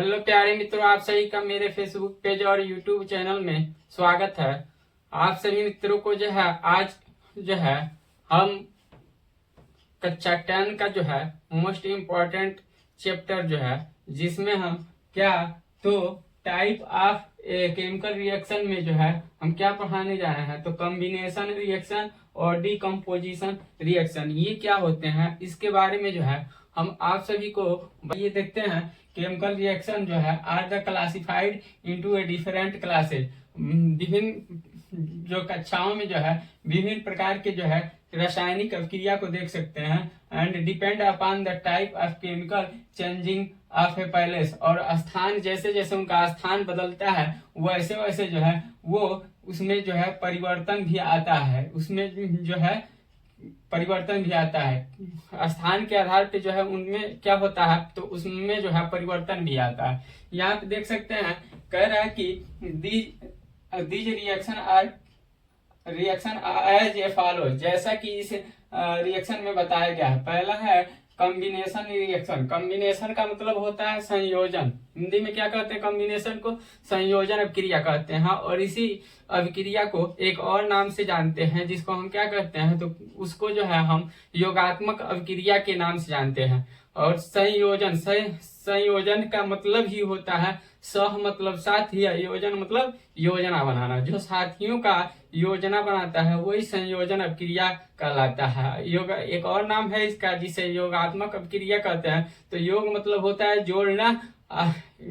Hello प्यारे मित्रों, आप सभी का मेरे फेसबुक पेज और यूट्यूब चैनल में स्वागत है। आप सभी मित्रों को जो है आज जो है हम कक्षा 10 का जो है मोस्ट इम्पोर्टेंट चैप्टर जो है जिसमें हम क्या तो टाइप ऑफ केमिकल रिएक्शन में जो है हम क्या पढ़ाने जा रहे हैं, तो कॉम्बिनेशन रिएक्शन और डीकम्पोजिशन रिएक्शन ये क्या होते हैं इसके बारे में जो है हम आप सभी को ये देखते हैं। केमिकल रिएक्शन जो है are the classified into a different classes. विभिन्न जो कक्षाओं में जो है विभिन्न प्रकार के जो है रासायनिक अभिक्रिया को देख सकते हैं। And depend upon the type of chemical changing of A palace, और स्थान जैसे जैसे उनका स्थान बदलता है वैसे वैसे जो है वो उसमें जो है परिवर्तन भी आता है, उसमें जो है परिवर्तन भी आता है। स्थान के आधार पे जो है उनमें क्या होता है तो उसमें जो है परिवर्तन भी आता है। यहाँ पे देख सकते हैं, कह रहा है कि these reaction as a follow, जैसा कि इस रिएक्शन में बताया गया है। पहला है कॉम्बिनेशन रिएक्शन। कॉम्बिनेशन का मतलब होता है संयोजन। हिंदी में क्या कहते हैं, कॉम्बिनेशन को संयोजन अभिक्रिया कहते हैं। और इसी अभिक्रिया को एक और नाम से जानते हैं जिसको हम क्या कहते हैं, तो उसको जो है हम योगात्मक अभिक्रिया के नाम से जानते हैं। और संयोजन का मतलब ही होता है सह मतलब साथी, योजन मतलब योजना बनाना। जो साथियों का योजना बनाता है वही संयोजन अभिक्रिया कहलाता है। योग एक और नाम है इसका जिसे योगात्मक अभिक्रिया कहते हैं। तो योग मतलब होता है जोड़ना,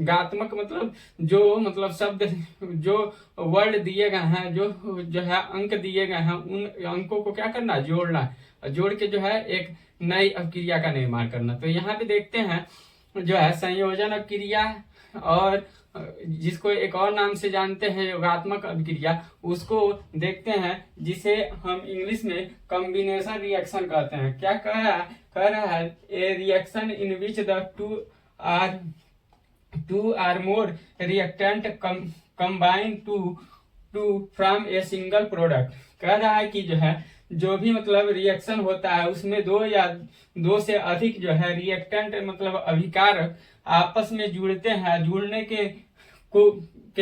गात्मक मतलब जो मतलब शब्द जो वर्ड दिए गए हैं, जो है अंक दिए गए हैं, उन अंकों को क्या करना, जोड़ना। जोड़ के जो है एक नई अभिक्रिया का निर्माण करना। तो यहाँ पे देखते हैं जो है संयोजन अभिक्रिया, और जिसको एक और नाम से जानते हैं योगात्मक अभिक्रिया, उसको देखते हैं जिसे हम इंग्लिश में कॉम्बिनेशन रिएक्शन कहते हैं। क्या कह रहा है a reaction in which the two or more reactant combine to from a single product. कह रहा है कि जो है जो भी मतलब रिएक्शन होता है उसमें दो या दो से अधिक जो है रिएक्टेंट मतलब अभिकारक आपस में जुड़ते हैं। जुड़ने के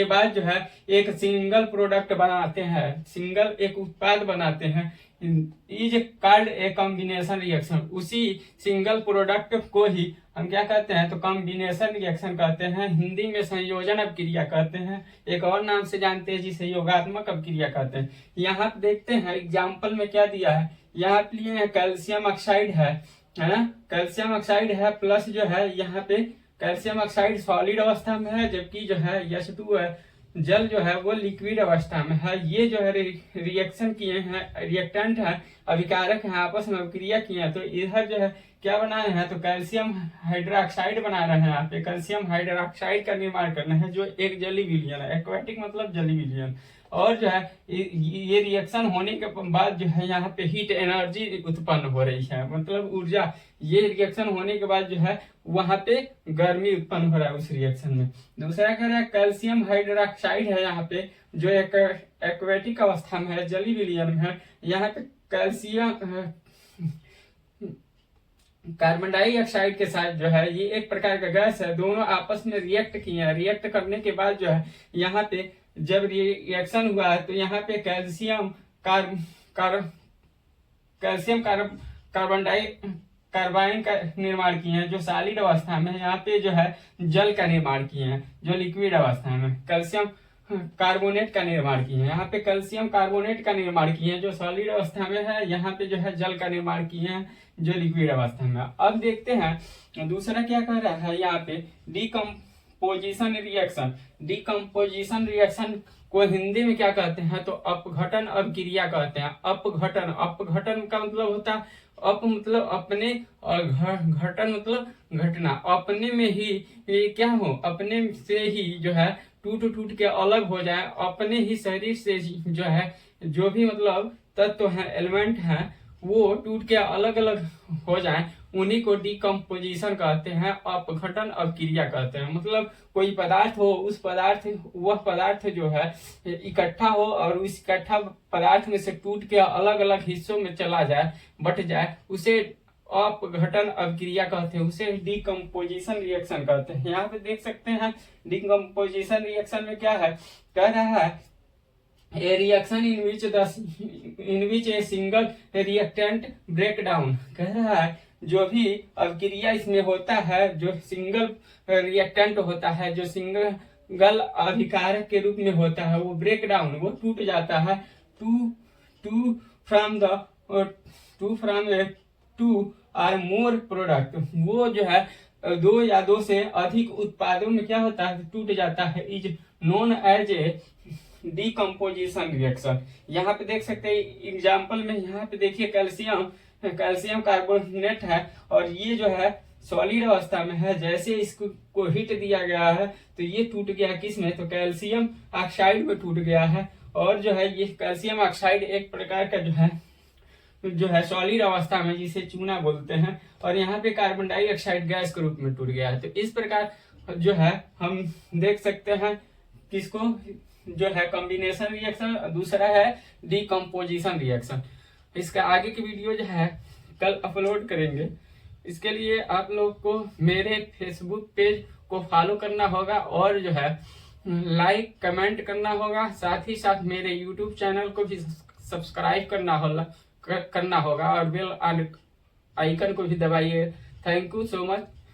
बाद जो है एक सिंगल प्रोडक्ट बनाते हैं, सिंगल एक उत्पाद बनाते हैं। Is called a combination reaction. उसी सिंगल प्रोडक्ट को ही हम क्या कहते हैं, तो कॉम्बिनेशन रिएक्शन कहते हैं। हिंदी में संयोजन अभिक्रिया कहते हैं। एक और नाम से जानते हैं जिसे योगात्मक अभिक्रिया कहते हैं। यहाँ पे देखते हैं एग्जाम्पल में क्या दिया है। यहाँ पे लिए कैल्शियम ऑक्साइड है ना, कैल्शियम ऑक्साइड है प्लस जो है यहाँ पे कैल्शियम ऑक्साइड सॉलिड अवस्था में है, जबकि जो है H2 है जल जो है वो लिक्विड अवस्था में है। ये जो है रिएक्शन किए हैं, रिएक्टेंट है, अभिकारक है, आपस में अभिक्रिया किए हैं। तो इधर जो है क्या बनाए हैं, तो कैल्शियम हाइड्रोक्साइड बना रहे हैं। यहाँ पे कैल्शियम हाइड्रोक्साइड का निर्माण करना है जो एक जली विलयन है, एक्वेटिक मतलब जली विलयन। और जो है ये रिएक्शन होने के बाद जो है यहाँ पे हीट एनर्जी उत्पन्न हो रही है, मतलब ऊर्जा। ये रिएक्शन होने के बाद जो है वहां पे गर्मी उत्पन्न हो रहा है उस रिएक्शन में। दूसरा कह रहा है कैल्शियम हाइड्रोक्साइड है यहाँ पे जो एक एक्वेटिक अवस्था में है, जली विलयन में है। यहाँ पे कैल्शियम कार्बन डाइऑक्साइड के साथ जो है ये एक प्रकार का गैस है, दोनों आपस में रिएक्ट किए हैं। रिएक्ट करने के बाद जो है यहाँ पे जब रिएक्शन हुआ है तो यहाँ पे कार्बाइन का निर्माण किए हैं जो सॉलिड अवस्था में है। यहाँ पे जो है जल का निर्माण किए हैं जो लिक्विड अवस्था में। कैल्शियम कार्बोनेट का निर्माण किए हैं, यहाँ पे कैल्शियम कार्बोनेट का निर्माण किए हैं जो सॉलिड अवस्था में है। यहाँ पे जो है जल का निर्माण किए हैं जो लिक्विड अवस्था में। अब देखते हैं दूसरा क्या कह रहा है यहाँ पे डीकम्पोजिशन रिएक्शन। डीकम्पोजिशन रिएक्शन को हिंदी में क्या कहते हैं, तो अपघटन अभिक्रिया कहते हैं। अपघटन का मतलब होता है अप मतलब अपने और घटन मतलब घटना। अपने में ही क्या हो, अपने से ही जो है टूट के अलग हो जाए, अपने ही शरीर से जो है जो भी मतलब तत्व है, एलिमेंट है, वो टूट के अलग अलग हो जाए, उन्हीं को डीकम्पोजिशन कहते हैं, अपघटन अभिक्रिया कहते हैं। मतलब कोई पदार्थ हो, वह पदार्थ जो है इकट्ठा हो और उस इकट्ठा पदार्थ में से टूट के अलग अलग हिस्सों में चला जाए, बट जाए, उसे अपघटन अभिक्रिया कहते हैं, उसे डीकम्पोजिशन रिएक्शन कहते हैं। यहाँ पे देख सकते हैं डीकम्पोजिशन रिएक्शन में क्या है, कह रहा है a reaction in which a single reactant break down. कह रहा है जो भी अभिक्रिया इसमें होता है, जो सिंगल रिएक्टेंट होता है, जो सिंगल अभिकारक के रूप में होता है, वो ब्रेक डाउन, वो टूट जाता है to from two or more product. वो जो है दो या दो से अधिक उत्पादों में क्या होता है, टूट जाता है, is known as a decomposition reaction. यहाँ पे देख सकते हैं एग्जाम्पल में, यहाँ पे देखिए कैल्शियम कार्बोनेट है और ये जो है सॉलिड अवस्था में है। जैसे इसको हिट दिया गया है तो ये टूट गया किस में, तो कैल्शियम ऑक्साइड में टूट गया है। और जो है ये कैल्शियम ऑक्साइड एक प्रकार का जो है सॉलिड अवस्था में, जिसे चूना बोलते हैं, और यहाँ पे कार्बन डाइऑक्साइड गैस के रूप में टूट गया है। तो इस प्रकार जो है हम देख सकते हैं किसको, जो है कॉम्बिनेशन रिएक्शन, दूसरा है डीकम्पोजिशन रिएक्शन। इसका आगे की वीडियो जो है कल अपलोड करेंगे। इसके लिए आप लोग को मेरे फेसबुक पेज को फॉलो करना होगा और जो है लाइक कमेंट करना होगा, साथ ही साथ मेरे यूट्यूब चैनल को भी सब्सक्राइब करना होगा और बेल आइकन को भी दबाइए। Thank you so much.